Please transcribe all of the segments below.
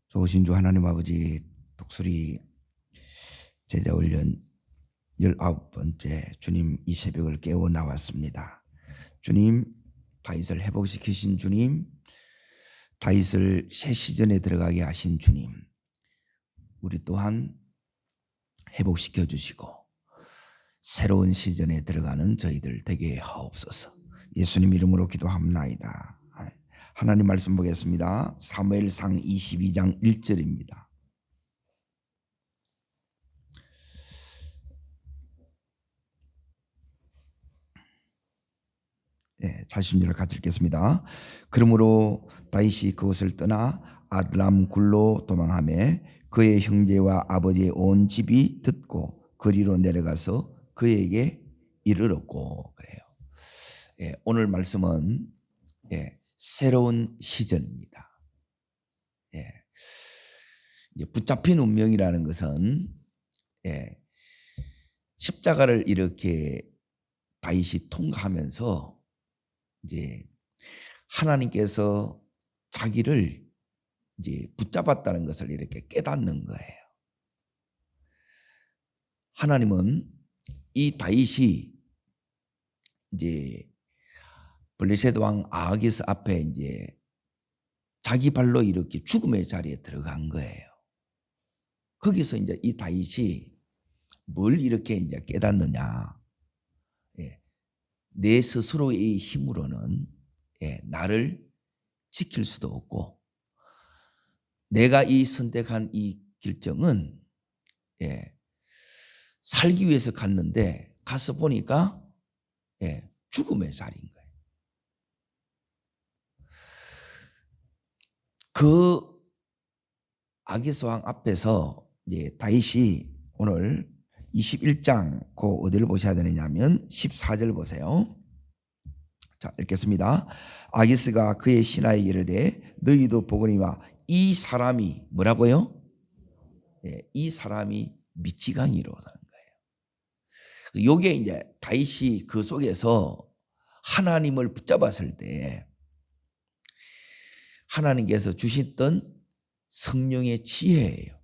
좋으신 주 하나님 아버지, 독수리 제자훈련 19번째 주님, 이 새벽을 깨워 나왔습니다. 주님, 다윗을 회복시키신 주님, 다윗을 새 시즌에 들어가게 하신 주님, 우리 또한 회복시켜 주시고 새로운 시즌에 들어가는 저희들 되게 하옵소서. 예수님 이름으로 기도합나이다. 하나님 말씀 보겠습니다. 사무엘상 22장 1절입니다. 자신들을 같이 읽겠습니다. 그러므로 다윗이 그곳을 떠나 아들람 굴로 도망하며 그의 형제와 아버지의 온 집이 듣고 거리로 내려가서 그에게 이르렀고. 그래요. 오늘 말씀은 새로운 시즌입니다. 이제 붙잡힌 운명이라는 것은 십자가를 이렇게 다윗이 통과하면서 이제 하나님께서 자기를 이제 붙잡았다는 것을 이렇게 깨닫는 거예요. 하나님은 이 다윗이 이제 블레셋 왕 아하스 앞에 이제 자기 발로 이렇게 죽음의 자리에 들어간 거예요. 거기서 이제 이 다윗이 뭘 이렇게 이제 깨닫느냐? 내 스스로의 힘으로는 나를 지킬 수도 없고, 내가 이 선택한 이 결정은 살기 위해서 갔는데 가서 보니까 죽음의 자리인 거예요. 그 아기스 왕 앞에서 이제 다윗이 오늘 21장 그 어디를 보셔야 되느냐면 14절 보세요. 자, 읽겠습니다. 아기스가 그의 신하에게 이르되 너희도 보거니와 이 사람이 뭐라고요? 이 사람이 미치광이로라는 거예요. 요게 이제 다윗이 그 속에서 하나님을 붙잡았을 때 하나님께서 주셨던 성령의 지혜예요.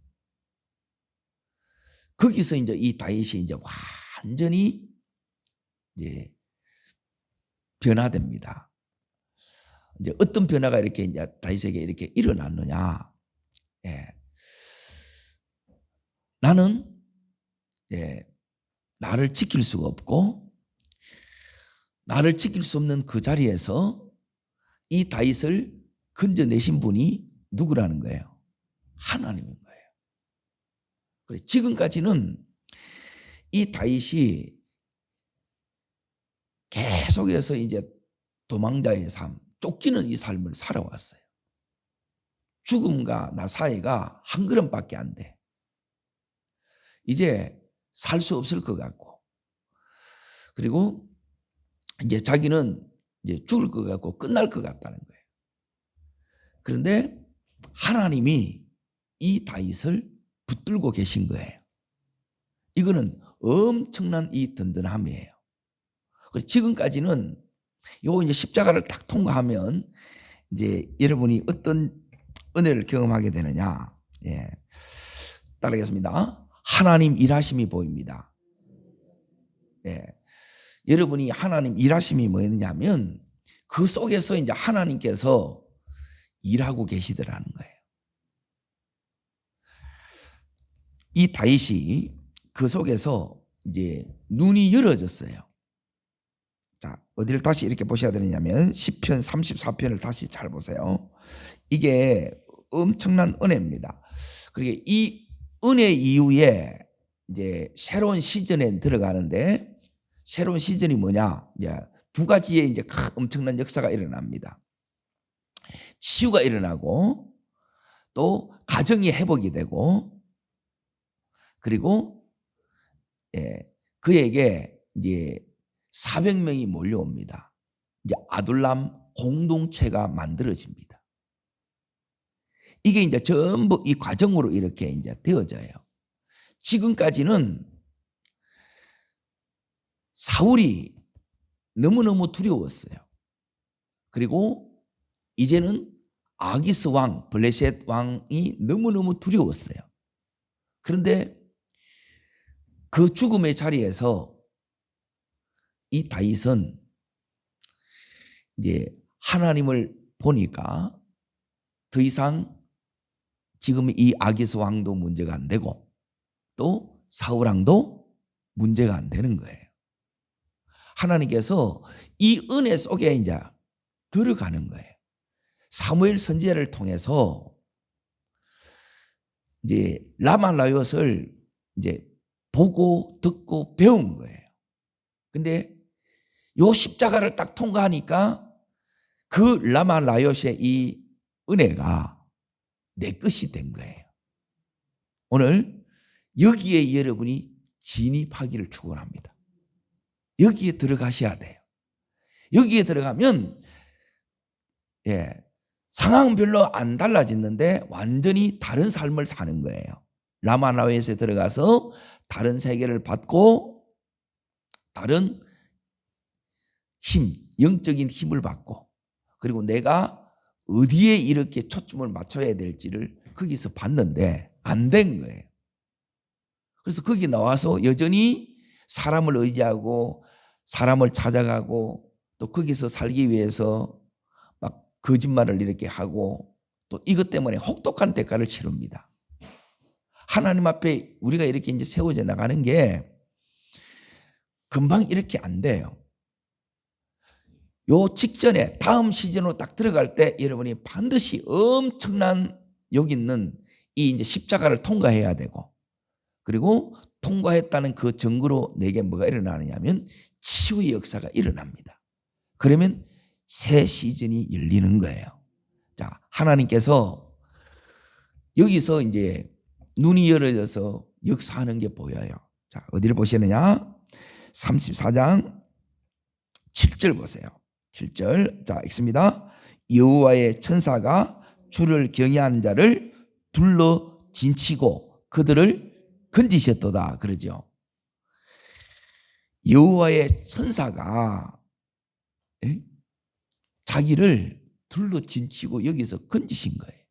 거기서 이제 이 다윗이 이제 완전히 이제 변화됩니다. 이제 어떤 변화가 이렇게 이제 다윗에게 이렇게 일어났느냐? 나는 나를 지킬 수가 없고, 나를 지킬 수 없는 그 자리에서 이 다윗을 건져내신 분이 누구라는 거예요? 하나님인 거예요. 지금까지는 이 다윗이 계속해서 이제 도망자의 삶, 쫓기는 이 삶을 살아왔어요. 죽음과 나 사이가 한 걸음밖에 안 돼. 이제 살 수 없을 것 같고, 그리고 이제 자기는 이제 죽을 것 같고 끝날 것 같다는 거예요. 그런데 하나님이 이 다윗을 붙들고 계신 거예요. 이거는 엄청난 이 든든함이에요. 지금까지는 요 이제 십자가를 딱 통과하면 이제 여러분이 어떤 은혜를 경험하게 되느냐? 따르겠습니다. 하나님 일하심이 보입니다. 여러분이 하나님 일하심이 뭐였냐면 그 속에서 이제 하나님께서 일하고 계시더라는 거예요. 이 다윗이 그 속에서 이제 눈이 열어졌어요. 자, 어디를 다시 이렇게 보셔야 되느냐면 시편 34편을 다시 잘 보세요. 이게 엄청난 은혜입니다. 그리고 이 은혜 이후에 이제 새로운 시즌에 들어가는데, 새로운 시즌이 뭐냐? 이제 두 가지의 이제 엄청난 역사가 일어납니다. 치유가 일어나고, 또 가정이 회복이 되고, 그리고 그에게 이제 400명이 몰려옵니다. 이제 아둘람 공동체가 만들어집니다. 이게 이제 전부 이 과정으로 이렇게 이제 되어져요. 지금까지는 사울이 너무너무 두려웠어요. 그리고 이제는 아기스 왕, 블레셋 왕이 너무너무 두려웠어요. 그런데 그 죽음의 자리에서 이 다윗은 이제 하나님을 보니까 더 이상 지금 이 아기스 왕도 문제가 안 되고 또 사울 왕도 문제가 안 되는 거예요. 하나님께서 이 은혜 속에 이제 들어가는 거예요. 사무엘 선지자를 통해서 이제 라마라얏을 이제 보고 듣고 배운 거예요. 근데 요 십자가를 딱 통과하니까 그 라마라얏의 이 은혜가 내 것이 된 거예요. 오늘 여기에 여러분이 진입하기를 축원합니다. 여기에 들어가셔야 돼요. 여기에 들어가면 상황은 별로 안 달라지는데 완전히 다른 삶을 사는 거예요. 라마라얏에 들어가서 다른 세계를 받고 다른 힘, 영적인 힘을 받고 그리고 내가 어디에 이렇게 초점을 맞춰야 될지를 거기서 봤는데 안 된 거예요. 그래서 거기 나와서 여전히 사람을 의지하고 사람을 찾아가고 또 거기서 살기 위해서 막 거짓말을 이렇게 하고 또 이것 때문에 혹독한 대가를 치릅니다. 하나님 앞에 우리가 이렇게 이제 세워져 나가는 게 금방 이렇게 안 돼요. 요 직전에 다음 시즌으로 딱 들어갈 때 여러분이 반드시 엄청난 여기 있는 이 이제 십자가를 통과해야 되고 그리고 통과했다는 그 증거로 내게 뭐가 일어나느냐면 치유의 역사가 일어납니다. 그러면 새 시즌이 열리는 거예요. 자, 하나님께서 여기서 이제 눈이 열어져서 역사하는 게 보여요. 자, 어디를 보시느냐? 34장 7절 보세요. 7절. 자, 읽습니다. 여호와의 천사가 주를 경외하는 자를 둘러 진치고 그들을 건지셨도다 그러죠. 여호와의 천사가 자기를 둘러 진치고 여기서 건지신 거예요.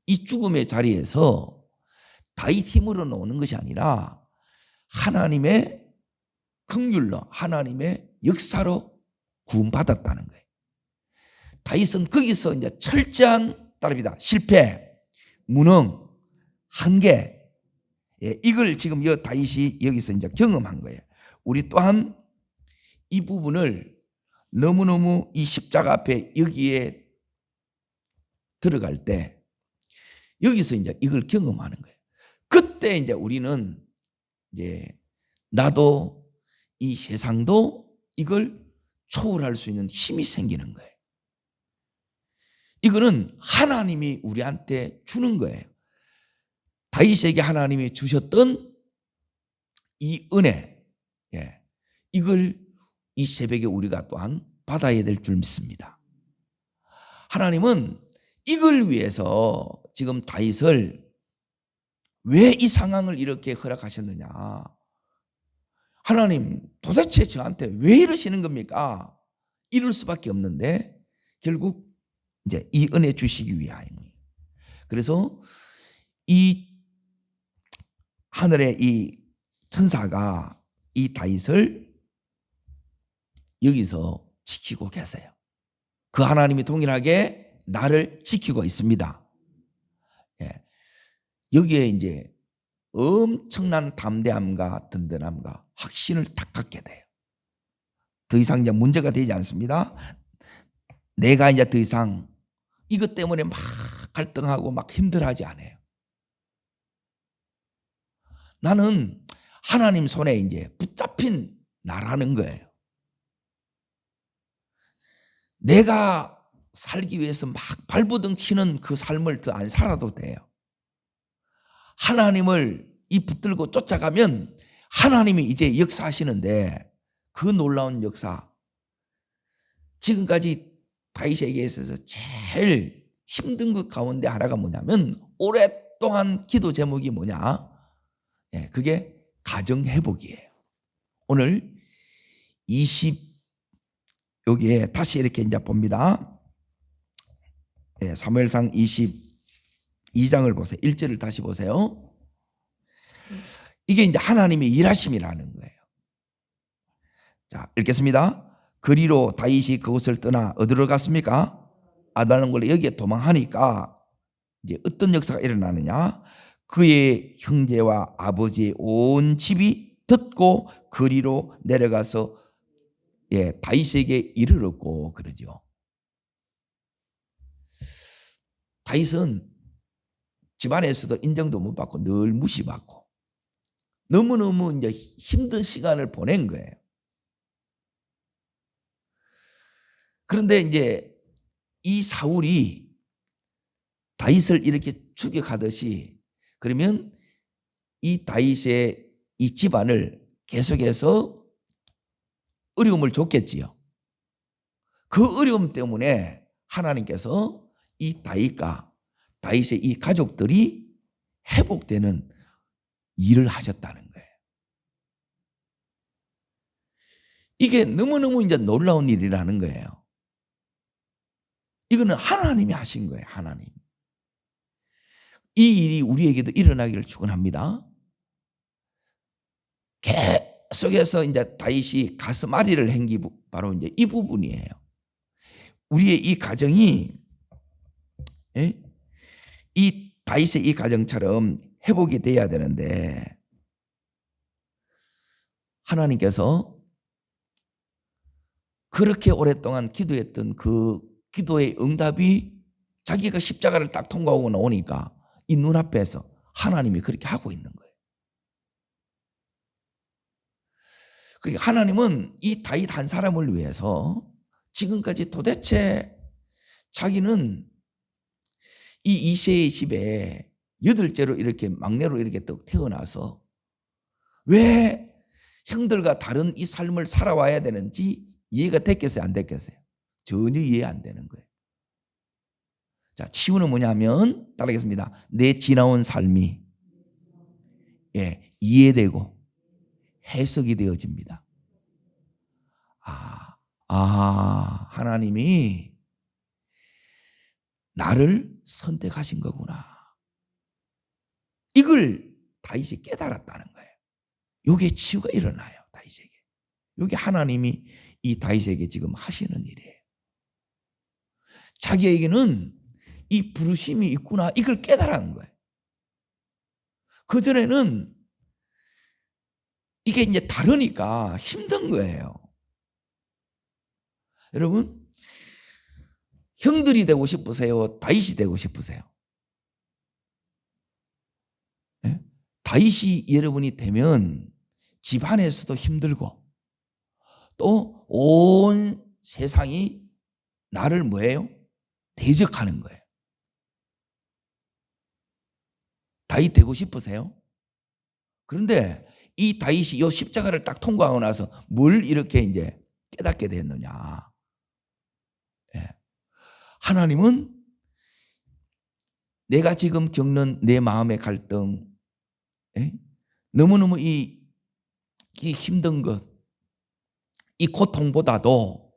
이 죽음의 자리에서 다윗 힘으로 오는 것이 아니라 하나님의 긍휼로 하나님의 역사로 구원받았다는 거예요. 다윗은 거기서 이제 철저한 따릅니다. 실패, 무능, 한계, 이걸 지금 다윗이 여기서 이제 경험한 거예요. 우리 또한 이 부분을 너무너무 이 십자가 앞에 여기에 들어갈 때 여기서 이제 이걸 경험하는 거예요. 그때 이제 우리는 이제 나도 이 세상도 이걸 초월할 수 있는 힘이 생기는 거예요. 이거는 하나님이 우리한테 주는 거예요. 다윗에게 하나님이 주셨던 이 은혜, 이걸 이 새벽에 우리가 또한 받아야 될 줄 믿습니다. 하나님은 이걸 위해서 지금 다윗을 왜 이 상황을 이렇게 허락하셨느냐? 하나님 도대체 저한테 왜 이러시는 겁니까? 이럴 수밖에 없는데 결국 이제 이 은혜 주시기 위하여입니다. 그래서 이 하늘의 이 천사가 이 다윗을 여기서 지키고 계세요. 그 하나님이 동일하게 나를 지키고 있습니다. 여기에 이제 엄청난 담대함과 든든함과 확신을 딱 갖게 돼요. 더 이상 이제 문제가 되지 않습니다. 내가 이제 더 이상 이것 때문에 막 갈등하고 막 힘들어하지 않아요. 나는 하나님 손에 이제 붙잡힌 나라는 거예요. 내가 살기 위해서 막 발버둥 치는 그 삶을 더 안 살아도 돼요. 하나님을 이 붙들고 쫓아가면 하나님이 이제 역사하시는데 그 놀라운 역사, 지금까지 다윗에게 있어서 제일 힘든 것 가운데 하나가 뭐냐면 오랫동안 기도 제목이 뭐냐? 그게 가정 회복이에요. 오늘 20 여기에 다시 이렇게 이제 봅니다. 사무엘상 22장을 보세요. 1절을 다시 보세요. 이게 이제 하나님의 일하심이라는 거예요. 자, 읽겠습니다. 그리로 다윗이 그곳을 떠나 어디로 갔습니까? 아달람굴에 여기에 도망하니까 이제 어떤 역사가 일어나느냐? 그의 형제와 아버지의 온 집이 듣고 그리로 내려가서 다윗에게 이르렀고 그러죠. 다윗은 집안에서도 인정도 못 받고 늘 무시받고 너무너무 이제 힘든 시간을 보낸 거예요. 그런데 이제 이 사울이 다윗을 이렇게 추격하듯이 그러면 이 다윗의 이 집안을 계속해서 어려움을 줬겠지요. 그 어려움 때문에 하나님께서 이 다윗과 다윗의 이 가족들이 회복되는 일을 하셨다는 거예요. 이게 너무너무 이제 놀라운 일이라는 거예요. 이거는 하나님이 하신 거예요. 하나님. 이 일이 우리에게도 일어나기를 축원합니다. 계속해서 이제 다윗이 가슴앓이를 한 게 바로 이제 이 부분이에요. 우리의 이 가정이 이 다윗의 이 가정처럼 회복이 돼야 되는데 하나님께서 그렇게 오랫동안 기도했던 그 기도의 응답이 자기가 십자가를 딱 통과하고 나오니까 이 눈앞에서 하나님이 그렇게 하고 있는 거예요. 그러니까 하나님은 이 다윗 한 사람을 위해서 지금까지 도대체 자기는 이 이새의 집에 8째로 이렇게 막내로 이렇게 태어나서 왜 형들과 다른 이 삶을 살아와야 되는지 이해가 됐겠어요? 안 됐겠어요? 전혀 이해 안 되는 거예요. 자, 치유는 뭐냐면 따라하겠습니다. 내 지나온 삶이 이해되고 해석이 되어집니다. 하나님이 나를 선택하신 거구나. 이걸 다윗이 깨달았다는 거예요. 이게 치유가 일어나요. 다윗에게. 이게 하나님이 이 다윗에게 지금 하시는 일이에요. 자기에게는 이 부르심이 있구나. 이걸 깨달은 거예요. 그전에는 이게 이제 다르니까 힘든 거예요. 여러분, 형들이 되고 싶으세요? 다윗이 되고 싶으세요? 네? 다윗이 여러분이 되면 집안에서도 힘들고 또 온 세상이 나를 뭐예요? 대적하는 거예요. 다윗 되고 싶으세요? 그런데 이 다윗이 이 십자가를 딱 통과하고 나서 뭘 이렇게 이제 깨닫게 됐느냐? 하나님은 내가 지금 겪는 내 마음의 갈등, 너무너무 이 힘든 것, 이 고통보다도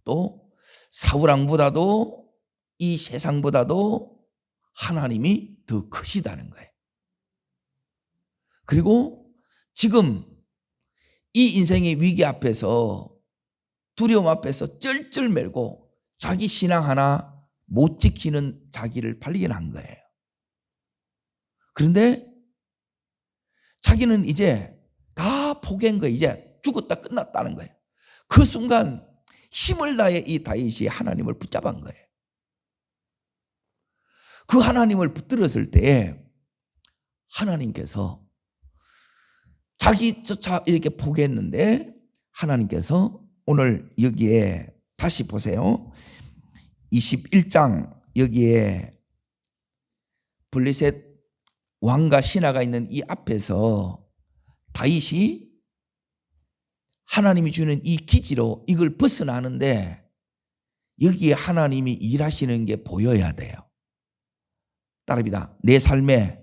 또 사울왕보다도 이 세상보다도 하나님이 더 크시다는 거예요. 그리고 지금 이 인생의 위기 앞에서 두려움 앞에서 쩔쩔 멜고 자기 신앙 하나 못 지키는 자기를 발견한 거예요. 그런데 자기는 이제 다 포기한 거예요. 이제 죽었다 끝났다는 거예요. 그 순간 힘을 다해 이 다윗이 하나님을 붙잡은 거예요. 그 하나님을 붙들었을 때에 하나님께서 자기조차 이렇게 포기했는데 하나님께서 오늘 여기에 다시 보세요. 21장 여기에 블레셋 왕과 신하가 있는 이 앞에서 다윗이 하나님이 주는 이 기지로 이걸 벗어나는데 여기에 하나님이 일하시는 게 보여야 돼요. 따라합니다. 내 삶에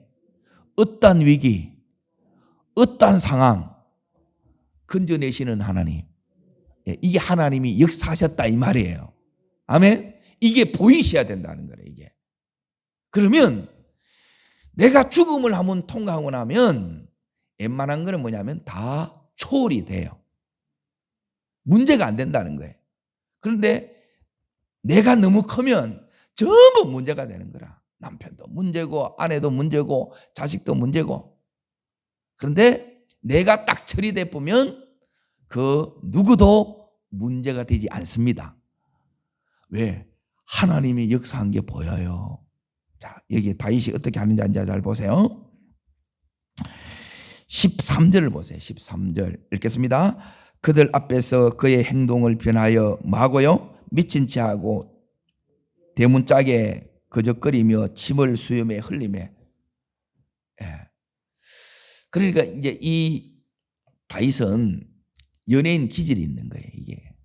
어떠한 위기, 어떠한 상황 건져내시는 하나님, 이게 하나님이 역사하셨다 이 말이에요. 아멘. 이게 보이셔야 된다는 거예요. 이게 그러면 내가 죽음을 한번 통과하고 나면 웬만한 거는 뭐냐면 다 초월이 돼요. 문제가 안 된다는 거예요. 그런데 내가 너무 크면 전부 문제가 되는 거라. 남편도 문제고 아내도 문제고 자식도 문제고. 그런데 내가 딱 처리돼 보면 그 누구도 문제가 되지 않습니다. 왜? 하나님이 역사한 게 보여요. 자, 여기 다윗이 어떻게 하는지 앉아 잘 보세요. 13절을 보세요. 13절 읽겠습니다. 그들 앞에서 그의 행동을 변하여 마고요 미친 체하고 대문짝에 거적거리며 침을 수염에 흘리며. 예. 그러니까 이제 이 다윗은 연예인 기질이 있는 거예요. 이게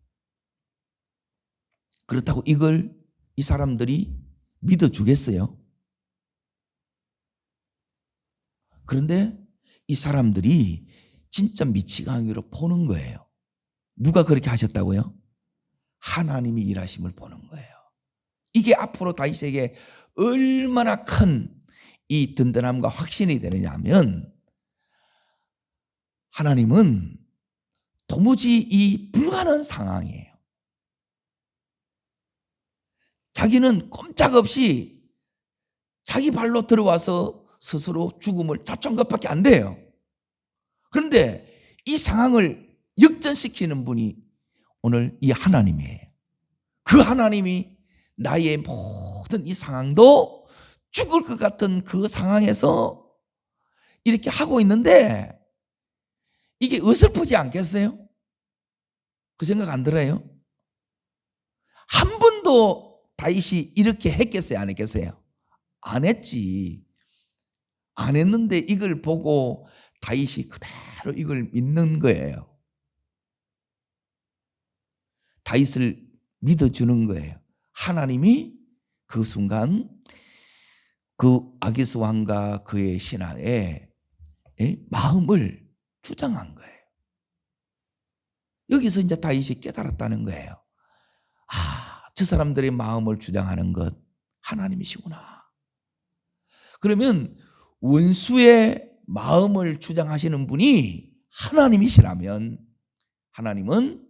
그렇다고 이걸 이 사람들이 믿어주겠어요? 그런데 이 사람들이 진짜 미치광이로 보는 거예요. 누가 그렇게 하셨다고요? 하나님이 일하심을 보는 거예요. 이게 앞으로 다윗에게 얼마나 큰 이 든든함과 확신이 되느냐 하면 하나님은 도무지 이 불가능한 상황이에요. 자기는 꼼짝없이 자기 발로 들어와서 스스로 죽음을 자초한 것밖에 안 돼요. 그런데 이 상황을 역전시키는 분이 오늘 이 하나님이에요. 그 하나님이 나의 모든 이 상황도 죽을 것 같은 그 상황에서 이렇게 하고 있는데 이게 어설프지 않겠어요? 그 생각 안 들어요? 한 번도 다윗이 이렇게 했겠어요? 안 했겠어요? 안 했지. 안 했는데 이걸 보고 다윗이 그대로 이걸 믿는 거예요. 다윗을 믿어주는 거예요. 하나님이 그 순간 그 아기스 왕과 그의 신하의 마음을 주장한 거예요. 여기서 이제 다윗이 깨달았다는 거예요. 아, 저 사람들의 마음을 주장하는 것 하나님이시구나. 그러면 원수의 마음을 주장하시는 분이 하나님이시라면 하나님은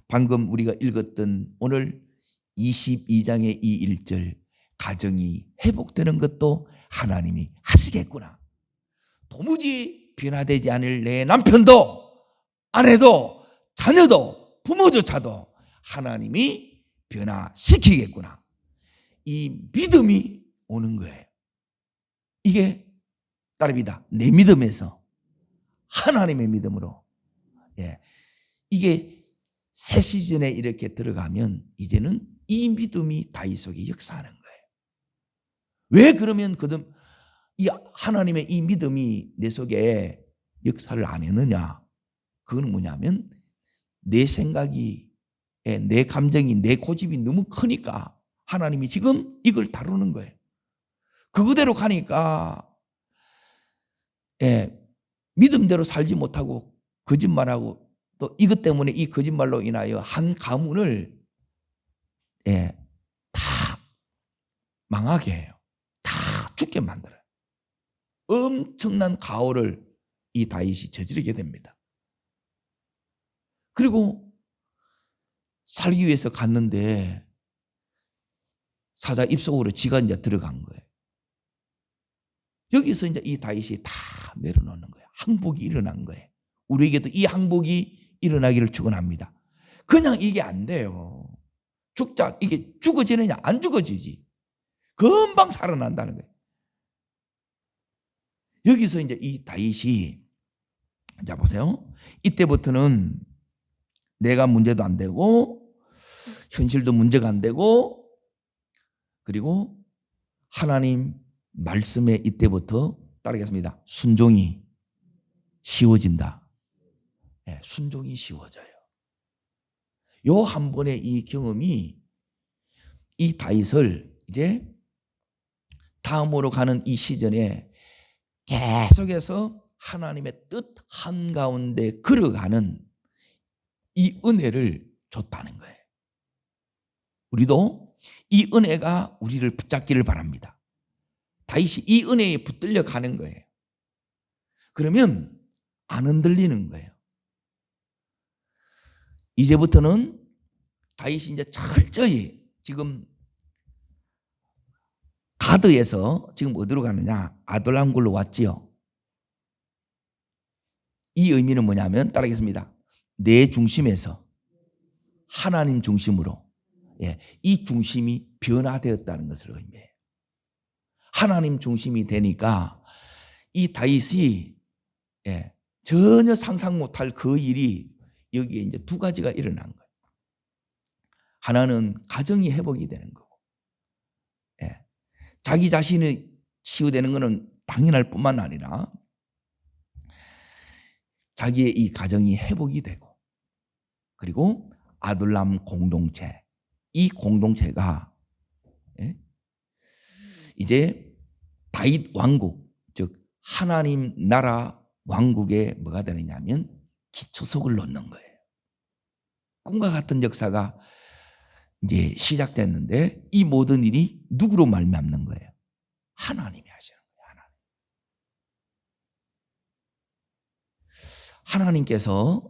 방금 우리가 읽었던 오늘 22장의 이 1절 가정이 회복되는 것도 하나님이 하시겠구나. 도무지 변화되지 않을 내 남편도 아내도 자녀도 부모조차도 하나님이 변화시키겠구나. 이 믿음이 오는 거예요. 이게 따릅니다. 내 믿음에서 하나님의 믿음으로. 예. 이게 새 시즌에 이렇게 들어가면 이제는 이 믿음이 다윗 속에 역사하는 거예요. 왜 그러면 이 하나님의 이 믿음이 내 속에 역사를 안 했느냐? 그건 뭐냐면 내 생각이, 내 감정이, 내 고집이 너무 크니까 하나님이 지금 이걸 다루는 거예요. 그거대로 가니까 믿음대로 살지 못하고 거짓말하고 또 이것 때문에 이 거짓말로 인하여 한 가문을 다 망하게 해요. 다 죽게 만들어요. 엄청난 가오를 이 다윗이 저지르게 됩니다. 그리고 살기 위해서 갔는데 사자 입속으로 지가 이제 들어간 거예요. 여기서 이제 이 다윗이 다 내려놓는 거예요. 항복이 일어난 거예요. 우리에게도 이 항복이 일어나기를 축원합니다. 그냥 이게 안 돼요. 죽자 이게 죽어지느냐? 안 죽어지지. 금방 살아난다는 거예요. 여기서 이제 이 다윗이 자 보세요. 이때부터는 내가 문제도 안 되고 현실도 문제가 안 되고 그리고 하나님 말씀에 이때부터 따르겠습니다. 순종이 쉬워진다. 순종이 쉬워져요. 요 한 번의 이 경험이 이 다윗을 이제 다음으로 가는 이 시즌에 계속해서 하나님의 뜻 한가운데 걸어가는 이 은혜를 줬다는 거예요. 우리도 이 은혜가 우리를 붙잡기를 바랍니다. 다윗이 이 은혜에 붙들려 가는 거예요. 그러면 안 흔들리는 거예요. 이제부터는 다윗이 이제 철저히 지금 가드에서 지금 어디로 가느냐? 아둘람굴로 왔지요. 이 의미는 뭐냐면 따르겠습니다. 내 중심에서 하나님 중심으로, 이 중심이 변화되었다는 것을 의미해요. 하나님 중심이 되니까 이 다윗이 전혀 상상 못할 그 일이 여기에 이제 두 가지가 일어난 거예요. 하나는 가정이 회복이 되는 거고, 자기 자신이 치유되는 것은 당연할 뿐만 아니라 자기의 이 가정이 회복이 되고, 그리고 아둘람 공동체, 이 공동체가 이제 다윗 왕국, 즉 하나님 나라 왕국에 뭐가 되느냐면 기초석을 놓는 거예요. 꿈과 같은 역사가 이제 시작됐는데 이 모든 일이 누구로 말미암는 거예요? 하나님이 하시는 거예요. 하나님께서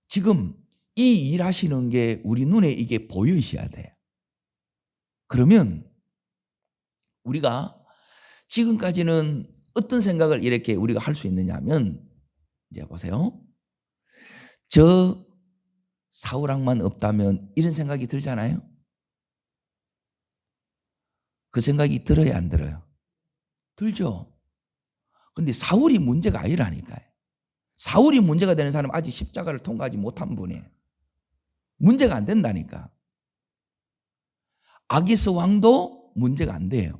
지금 이 일하시는 게 우리 눈에 이게 보이셔야 돼요. 그러면 우리가 지금까지는 어떤 생각을 이렇게 우리가 할 수 있느냐 하면, 이제 보세요. 저 사울왕만 없다면 이런 생각이 들잖아요. 그 생각이 들어요, 안 들어요? 들죠. 근데 사울이 문제가 아니라니까요. 사울이 문제가 되는 사람은 아직 십자가를 통과하지 못한 분이에요. 문제가 안 된다니까. 아기스 왕도 문제가 안 돼요.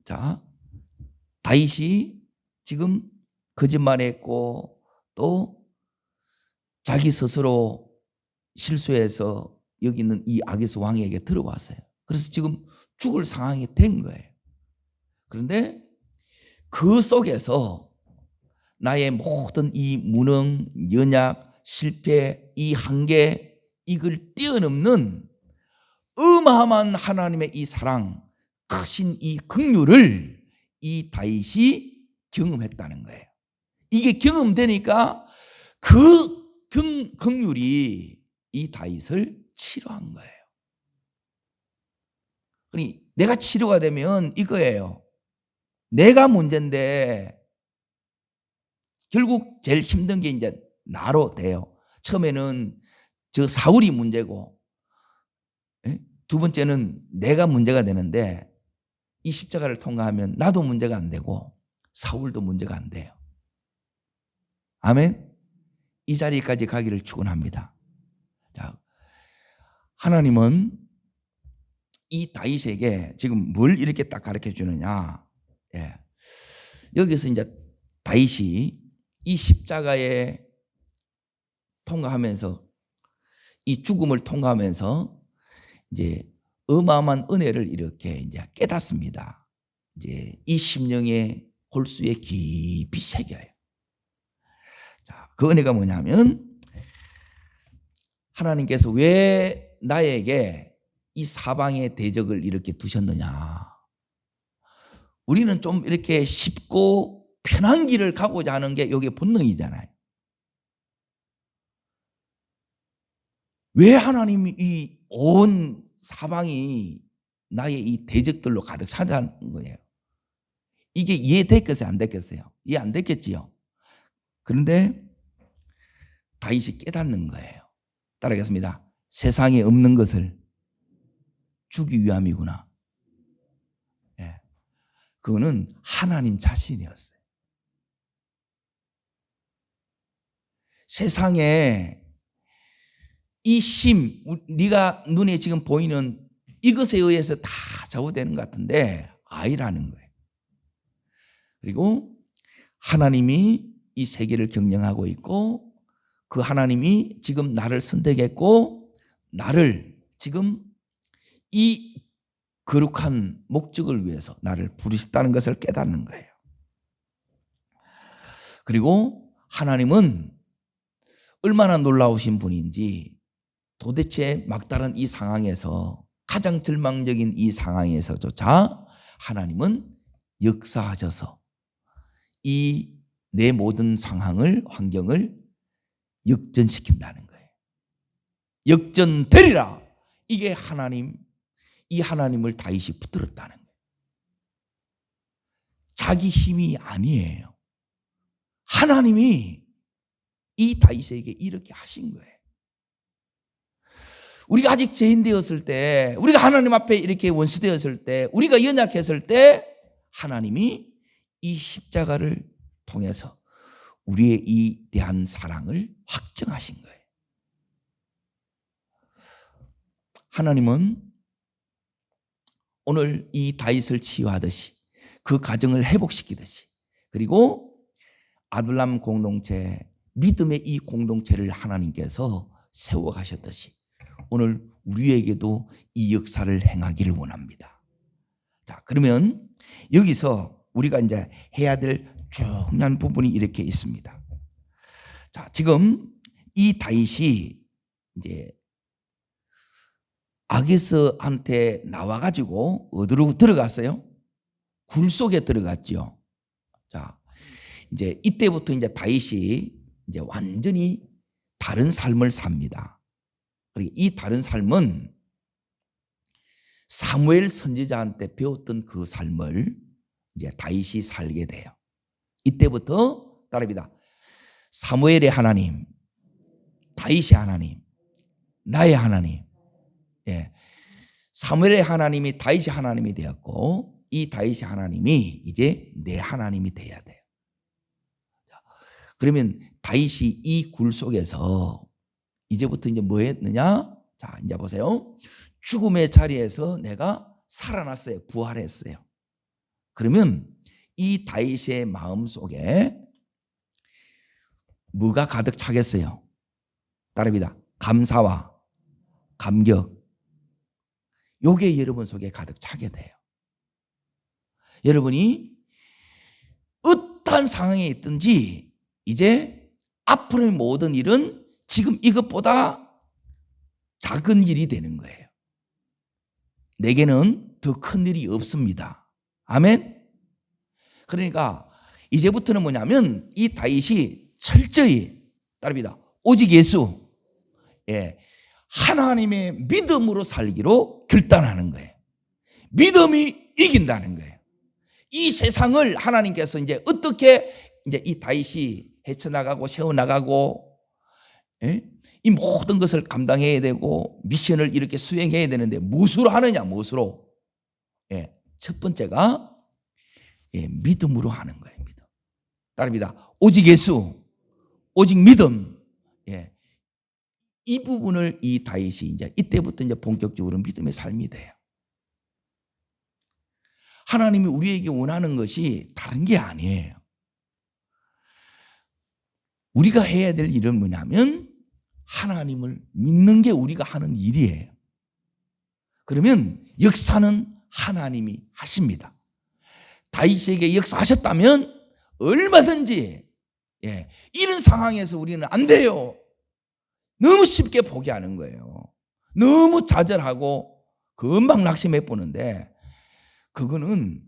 자, 다윗이 지금 거짓말했고 또 자기 스스로 실수해서 여기 있는 이 아기스 왕에게 들어왔어요. 그래서 지금 죽을 상황이 된 거예요. 그런데 그 속에서 나의 모든 이 무능, 연약, 실패, 이 한계, 이걸 뛰어넘는 어마어마한 하나님의 이 사랑, 크신 이 긍휼을 이 다윗이 경험했다는 거예요. 이게 경험되니까 그 긍휼이 이 다윗을 치료한 거예요. 그러니 내가 치료가 되면 이거예요. 내가 문제인데 결국 제일 힘든 게 이제 나로 돼요. 처음에는 저 사울이 문제고, 두 번째는 내가 문제가 되는데 이 십자가를 통과하면 나도 문제가 안 되고 사울도 문제가 안 돼요. 아멘. 이 자리까지 가기를 축원합니다. 자, 하나님은 이 다윗에게 지금 뭘 이렇게 딱 가르쳐 주느냐? 여기서 이제 다윗이 이 십자가에 통과하면서, 이 죽음을 통과하면서 이제 어마어마한 은혜를 이렇게 이제 깨닫습니다. 이제 이 심령의 홀수에 깊이 새겨요. 자, 그 은혜가 뭐냐면, 하나님께서 왜 나에게 이 사방의 대적을 이렇게 두셨느냐? 우리는 좀 이렇게 쉽고 편한 길을 가고자 하는 게 이게 본능이잖아요. 왜 하나님이 이 온 사방이 나의 이 대적들로 가득 차지하는 거예요? 이게 이해됐겠어요? 안 됐겠어요? 이해 안 됐겠지요? 그런데 다윗이 깨닫는 거예요. 따라하겠습니다. 세상에 없는 것을 주기 위함이구나. 그거는 하나님 자신이었어요. 세상에 이 힘, 네가 눈에 지금 보이는 이것에 의해서 다 좌우되는 것 같은데 아니라는 거예요. 그리고 하나님이 이 세계를 경영하고 있고, 그 하나님이 지금 나를 선택했고 나를 지금 이 거룩한 목적을 위해서 나를 부르셨다는 것을 깨닫는 거예요. 그리고 하나님은 얼마나 놀라우신 분인지 도대체 막다른 이 상황에서 가장 절망적인 이 상황에서조차 하나님은 역사하셔서 이 내 모든 상황을, 환경을 역전시킨다는 거예요. 역전되리라. 이게 하나님, 이 하나님을 다윗이 붙들었다는 거예요. 자기 힘이 아니에요. 하나님이 이 다윗에게 이렇게 하신 거예요. 우리가 아직 죄인 되었을 때, 우리가 하나님 앞에 이렇게 원수되었을 때, 우리가 연약했을 때 하나님이 이 십자가를 통해서 우리의 이 대한 사랑을 확정하신 거예요. 하나님은 오늘 이 다윗을 치유하듯이 그 가정을 회복시키듯이, 그리고 아둘람 공동체, 믿음의 이 공동체를 하나님께서 세워가셨듯이 오늘 우리에게도 이 역사를 행하기를 원합니다. 자, 그러면 여기서 우리가 이제 해야 될 중요한 부분이 이렇게 있습니다. 자, 지금 이 다윗이 이제 아기스한테 나와가지고 어디로 들어갔어요? 굴 속에 들어갔죠. 자, 이제 이때부터 이제 다윗이 이제 완전히 다른 삶을 삽니다. 그리고 이 다른 삶은 사무엘 선지자한테 배웠던 그 삶을 이제 다윗이 살게 돼요. 이때부터 따라합니다. 사무엘의 하나님, 다윗의 하나님, 나의 하나님. 예. 사무엘의 하나님이 다윗의 하나님이 되었고, 이 다윗의 하나님이 이제 내 하나님이 돼야 돼요. 자, 그러면 다윗이 이 굴 속에서 이제부터 이제 뭐 했느냐? 자, 이제 보세요. 죽음의 자리에서 내가 살아났어요. 부활했어요. 그러면 이 다윗의 마음 속에 뭐가 가득 차겠어요? 따라합니다. 감사와 감격. 요게 여러분 속에 가득 차게 돼요. 여러분이 어떠한 상황에 있든지 이제 앞으로의 모든 일은 지금 이것보다 작은 일이 되는 거예요. 내게는 더 큰 일이 없습니다. 아멘. 그러니까 이제부터는 뭐냐면 이 다윗이 철저히 따릅니다. 오직 예수, 예, 하나님의 믿음으로 살기로 결단하는 거예요. 믿음이 이긴다는 거예요. 이 세상을 하나님께서 이제 어떻게 이제 이 다윗이 헤쳐나가고 세워나가고, 예? 이 모든 것을 감당해야 되고 미션을 이렇게 수행해야 되는데 무엇으로 하느냐? 무엇으로? 예, 첫 번째가 예, 믿음으로 하는 거예요. 믿음. 따릅니다. 오직 예수, 오직 믿음. 예, 이 부분을 이 다윗이 이제 이때부터 이제 본격적으로 믿음의 삶이 돼요. 하나님이 우리에게 원하는 것이 다른 게 아니에요. 우리가 해야 될 일은 뭐냐면 하나님을 믿는 게 우리가 하는 일이에요. 그러면 역사는 하나님이 하십니다. 다윗에게 역사하셨다면 얼마든지 예, 이런 상황에서 우리는 안 돼요. 너무 쉽게 포기하는 거예요. 너무 좌절하고 금방 낙심해 보는데 그거는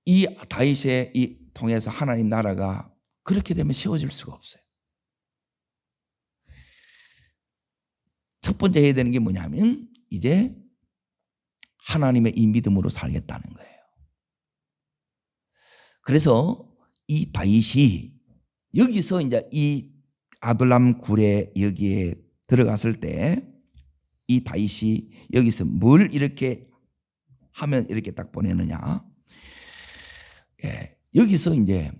이 다윗의 이 통해서 하나님 나라가 그렇게 되면 세워질 수가 없어요. 첫 번째 해야 되는 게 뭐냐면 이제 하나님의 이 믿음으로 살겠다는 거예요. 그래서 이 다윗이 여기서 이제 이 아둘람 굴에 여기에 들어갔을 때 이 다윗이 여기서 뭘 이렇게 하면 이렇게 딱 보내느냐? 예, 여기서 이제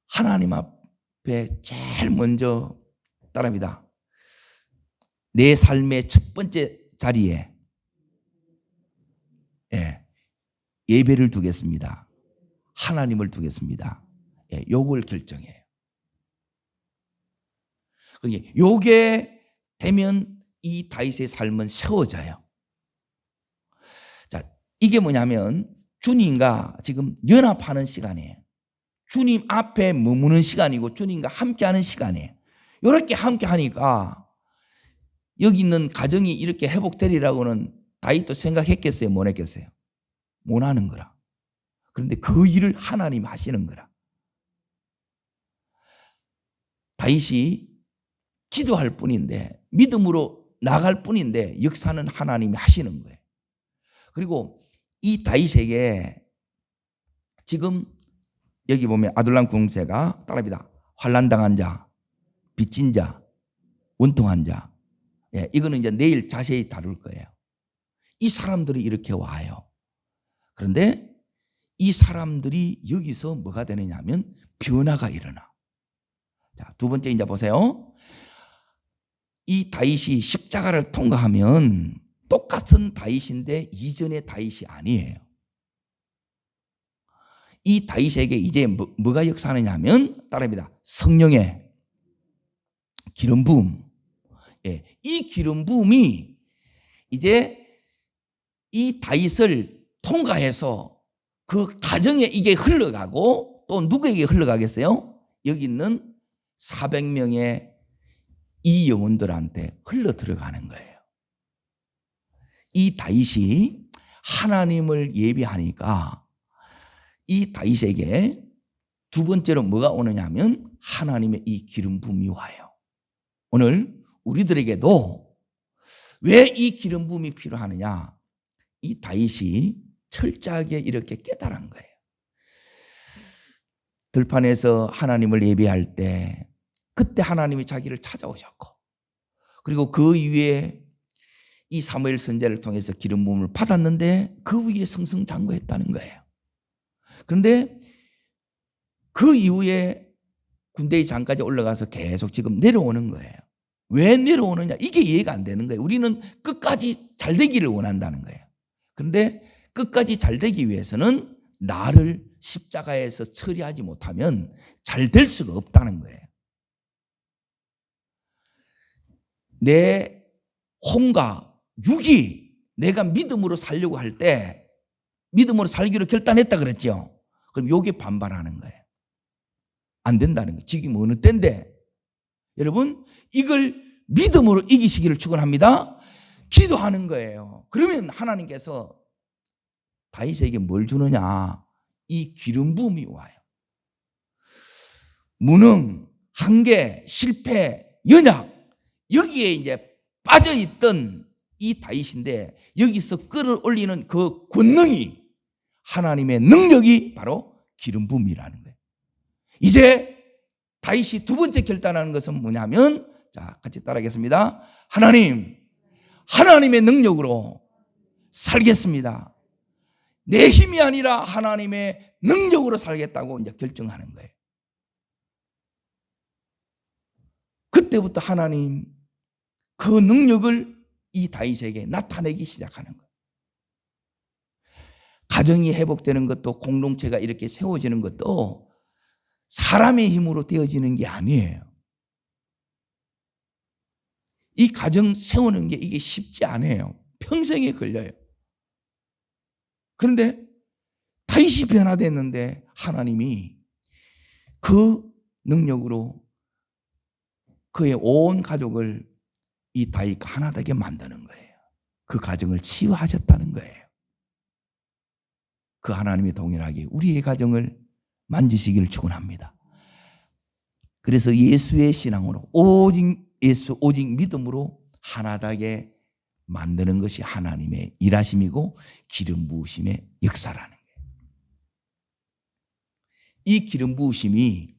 하나님 앞에 제일 먼저 따라합니다. 내 삶의 첫 번째 자리에 예, 예배를 두겠습니다. 하나님을 두겠습니다. 예, 요걸 결정해요. 그러니까 요게 되면 이 다윗의 삶은 세워져요. 자, 이게 뭐냐면 주님과 지금 연합하는 시간이에요. 주님 앞에 머무는 시간이고 주님과 함께하는 시간이에요. 이렇게 함께하니까 여기 있는 가정이 이렇게 회복되리라고는 다윗도 생각했겠어요? 못 했겠어요? 못 하는 거라. 그런데 그 일을 하나님이 하시는 거라. 다윗이 기도할 뿐인데, 믿음으로 나갈 뿐인데 역사는 하나님이 하시는 거예요. 그리고 이 다윗에게 지금 여기 보면 아둘람 공세가 따라합니다. 환난당한 자, 빚진 자, 원통한 자. 예, 이거는 이제 내일 자세히 다룰 거예요. 이 사람들이 이렇게 와요. 그런데 이 사람들이 여기서 뭐가 되느냐 하면 변화가 일어나. 자, 두 번째 이제 보세요. 이 다윗이 십자가를 통과하면 똑같은 다윗인데 이전의 다윗이 아니에요. 이 다윗에게 이제 뭐가 역사하느냐 하면 따라합니다. 성령의 기름 부음. 예, 이 기름 부음이 이제 이 다윗을 통과해서 그 가정에 이게 흘러가고 또 누구에게 흘러가겠어요? 여기 있는 400명의 이 영혼들한테 흘러 들어가는 거예요. 이 다윗이 하나님을 예비하니까 이 다윗에게 두 번째로 뭐가 오느냐 하면 하나님의 이 기름 부음이 와요. 오늘 우리들에게도 왜 이 기름 부음이 필요하느냐? 이 다윗이 철저하게 이렇게 깨달은 거예요. 들판에서 하나님을 예배할 때 그때 하나님이 자기를 찾아오셨고, 그리고 그 이후에 이 사무엘 선지자를 통해서 기름 부음을 받았는데 그 위에 승승장구했다는 거예요. 그런데 그 이후에 군대의 장까지 올라가서 계속 지금 내려오는 거예요. 왜 내려오느냐? 이게 이해가 안 되는 거예요. 우리는 끝까지 잘 되기를 원한다는 거예요. 그런데 끝까지 잘 되기 위해서는 나를 십자가에서 처리하지 못하면 잘 될 수가 없다는 거예요. 내 혼과 육이 내가 믿음으로 살려고 할 때 믿음으로 살기로 결단했다 그랬죠. 그럼 요게 반발하는 거예요. 안 된다는 거예요. 지금 어느 때인데. 여러분, 이걸 믿음으로 이기시기를 축원합니다. 기도하는 거예요. 그러면 하나님께서 다윗에게 뭘 주느냐? 이 기름 부음이 와요. 무능, 한계, 실패, 연약, 여기에 이제 빠져있던 이 다윗인데 여기서 끌어올리는 그 권능이, 하나님의 능력이 바로 기름 부음이라는 거예요. 이제 다윗이 두 번째 결단하는 것은 뭐냐면, 자, 같이 따라하겠습니다. 하나님의 능력으로 살겠습니다. 내 힘이 아니라 하나님의 능력으로 살겠다고 이제 결정하는 거예요. 그때부터 하나님 그 능력을 이 다윗에게 나타내기 시작하는 거예요. 가정이 회복되는 것도, 공동체가 이렇게 세워지는 것도 사람의 힘으로 되어지는 게 아니에요. 이 가정 세우는 게 이게 쉽지 않아요. 평생에 걸려요. 그런데 다윗이 변화됐는데 하나님이 그 능력으로 그의 온 가족을 이 다윗과 하나 되게 만드는 거예요. 그 가정을 치유하셨다는 거예요. 그 하나님이 동일하게 우리의 가정을 만지시기를 축원합니다. 그래서 예수의 신앙으로 오직 예수, 오직 믿음으로 하나되게 만드는 것이 하나님의 일하심이고 기름 부으심의 역사라는 거예요. 이 기름 부으심이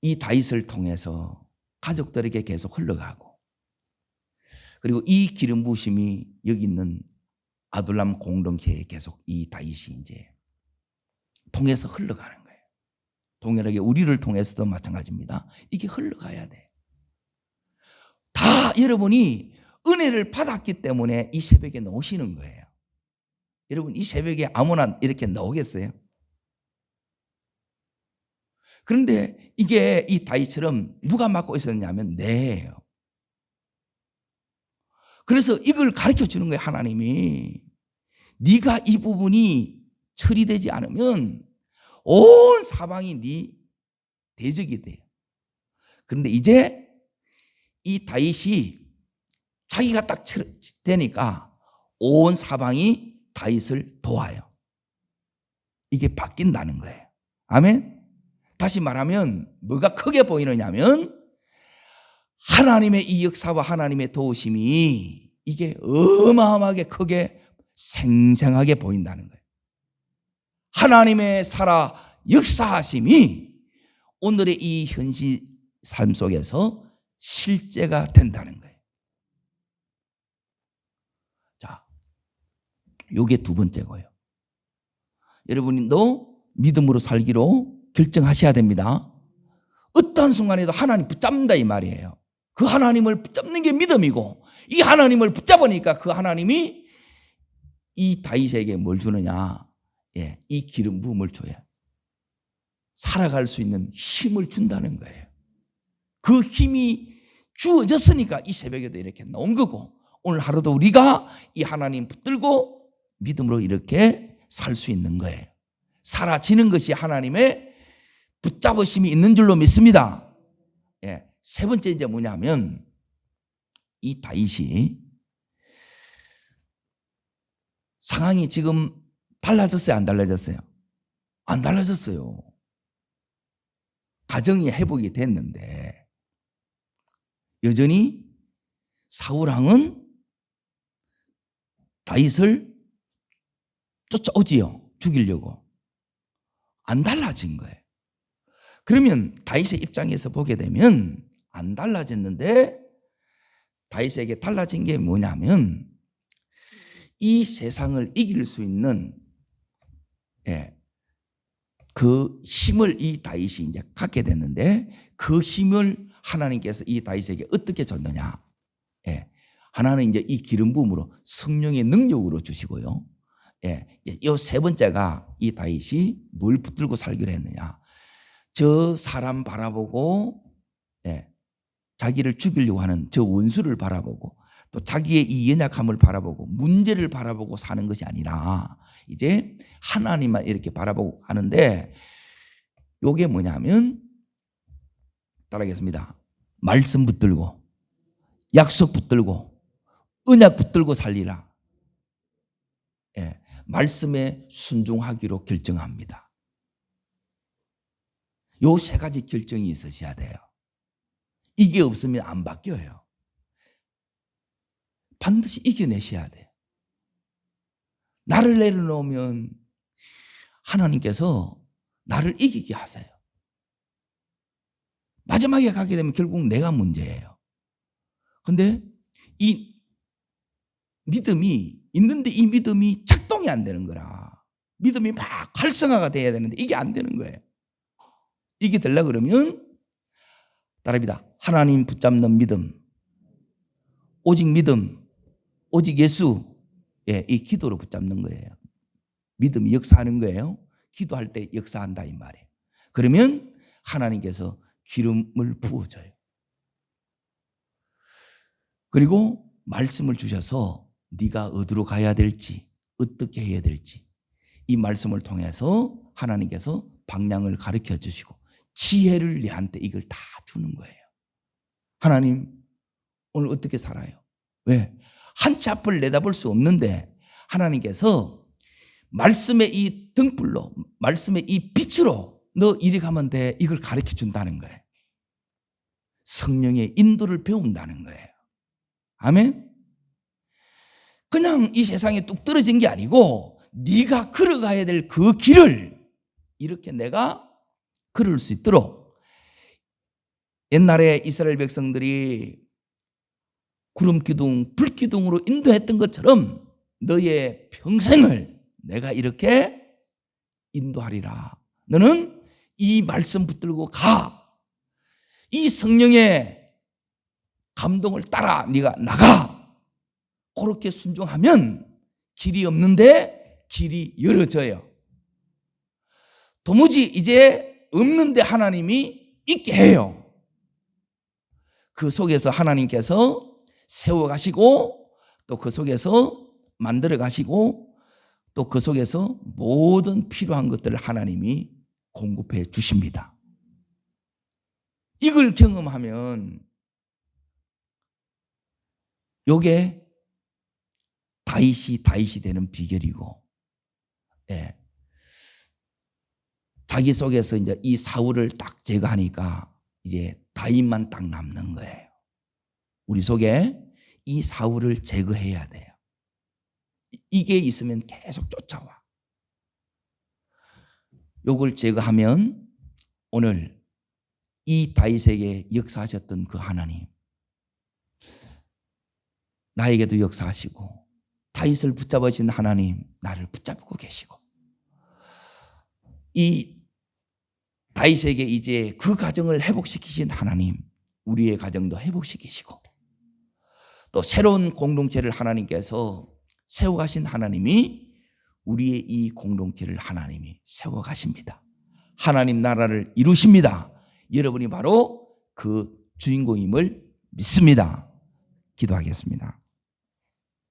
이 다윗을 통해서 가족들에게 계속 흘러가고, 그리고 이 기름 부으심이 여기 있는 아둘람 공동체에 계속 이 다윗이 이제 통해서 흘러가는 거예요. 동일하게 우리를 통해서도 마찬가지입니다. 이게 흘러가야 돼. 다 여러분이 은혜를 받았기 때문에 이 새벽에 나오시는 거예요. 여러분, 이 새벽에 아무나 이렇게 나오겠어요? 그런데 이게 이 다윗처럼 누가 맡고 있었냐면 내예요. 그래서 이걸 가르쳐 주는 거예요. 하나님이 네가 이 부분이 처리되지 않으면 온 사방이 네 대적이 돼요. 그런데 이제 이 다윗이 자기가 딱 되니까 온 사방이 다윗을 도와요. 이게 바뀐다는 거예요. 아멘. 다시 말하면 뭐가 크게 보이느냐면 하나님의 이 역사와 하나님의 도우심이 이게 어마어마하게 크게 생생하게 보인다는 거예요. 하나님의 살아 역사하심이 오늘의 이 현실 삶 속에서 실제가 된다는 거예요. 자, 요게 두 번째고요. 여러분도 믿음으로 살기로 결정하셔야 됩니다. 어떠한 순간에도 하나님 붙잡는다 이 말이에요. 그 하나님을 붙잡는 게 믿음이고, 이 하나님을 붙잡으니까 그 하나님이 이 다윗에게 뭘 주느냐? 예, 이 기름 부음을 줘요. 살아갈 수 있는 힘을 준다는 거예요. 그 힘이 주어졌으니까 이 새벽에도 이렇게 나온 거고, 오늘 하루도 우리가 이 하나님 붙들고 믿음으로 이렇게 살 수 있는 거예요. 사라지는 것이 하나님의 붙잡으심이 있는 줄로 믿습니다. 예, 세 번째 이제 뭐냐면 이 다윗이 상황이 지금 달라졌어요, 안 달라졌어요? 안 달라졌어요. 가정이 회복이 됐는데 여전히 사울왕은 다윗을 쫓아오지요. 죽이려고. 안 달라진 거예요. 그러면 다윗의 입장에서 보게 되면 안 달라졌는데 다윗에게 달라진 게 뭐냐면 이 세상을 이길 수 있는 그 힘을 이 다윗이 이제 갖게 됐는데 그 힘을 하나님께서 이 다윗에게 어떻게 줬느냐? 하나는 이제 이 기름 부음으로 성령의 능력으로 주시고요. 이 세 번째가 이 다윗이 뭘 붙들고 살기로 했느냐? 저 사람 바라보고 자기를 죽이려고 하는 저 원수를 바라보고 또 자기의 이 연약함을 바라보고 문제를 바라보고 사는 것이 아니라 이제 하나님만 이렇게 바라보고 하는데 요게 뭐냐면 따라하겠습니다. 말씀 붙들고 약속 붙들고 언약 붙들고 살리라. 말씀에 순종하기로 결정합니다. 요 세 가지 결정이 있으셔야 돼요. 이게 없으면 안 바뀌어요. 반드시 이겨내셔야 돼요. 나를 내려놓으면 하나님께서 나를 이기게 하세요. 마지막에 가게 되면 결국 내가 문제예요. 그런데 이 믿음이 있는데 이 믿음이 작동이 안 되는 거라. 믿음이 막 활성화가 돼야 되는데 이게 안 되는 거예요. 이게 되려고 그러면 따라합니다. 하나님 붙잡는 믿음, 오직 믿음, 오직 예수, 이 기도로 붙잡는 거예요. 믿음이 역사하는 거예요. 기도할 때 역사한다 이 말이에요. 그러면 하나님께서 기름을 부어줘요. 그리고 말씀을 주셔서 네가 어디로 가야 될지 어떻게 해야 될지 이 말씀을 통해서 하나님께서 방향을 가르쳐 주시고 지혜를 내한테 이걸 다 주는 거예요. 하나님 오늘 어떻게 살아요? 왜? 한 치 앞을 내다볼 수 없는데 하나님께서 말씀의 이 등불로 말씀의 이 빛으로 너 이리 가면 돼 이걸 가르쳐 준다는 거예요. 성령의 인도를 배운다는 거예요. 아멘? 그냥 이 세상에 뚝 떨어진 게 아니고 네가 걸어가야 될 그 길을 이렇게 내가 걸을 수 있도록 옛날에 이스라엘 백성들이 구름 기둥, 불 기둥으로 인도했던 것처럼 너의 평생을 내가 이렇게 인도하리라. 너는 이 말씀 붙들고 가. 이 성령의 감동을 따라 네가 나가. 그렇게 순종하면 길이 없는데 길이 열어져요. 도무지 이제 없는데 하나님이 있게 해요. 그 속에서 하나님께서 세워가시고 또 그 속에서 만들어 가시고 또 그 속에서 모든 필요한 것들을 하나님이 공급해 주십니다. 이걸 경험하면 요게 다윗이 되는 비결이고, 예. 자기 속에서 이제 이 사울을 딱 제거하니까 이제 다윗만 딱 남는 거예요. 우리 속에 이 사울을 제거해야 돼요. 이게 있으면 계속 쫓아와. 요걸 제거하면 오늘 이 다윗에게 역사하셨던 그 하나님, 나에게도 역사하시고 다윗을 붙잡으신 하나님, 나를 붙잡고 계시고, 이 다윗에게 이제 그 가정을 회복시키신 하나님, 우리의 가정도 회복시키시고, 또 새로운 공동체를 하나님께서 세워가신 하나님이 우리의 이 공동체를 하나님이 세워가십니다. 하나님 나라를 이루십니다. 여러분이 바로 그 주인공임을 믿습니다. 기도하겠습니다.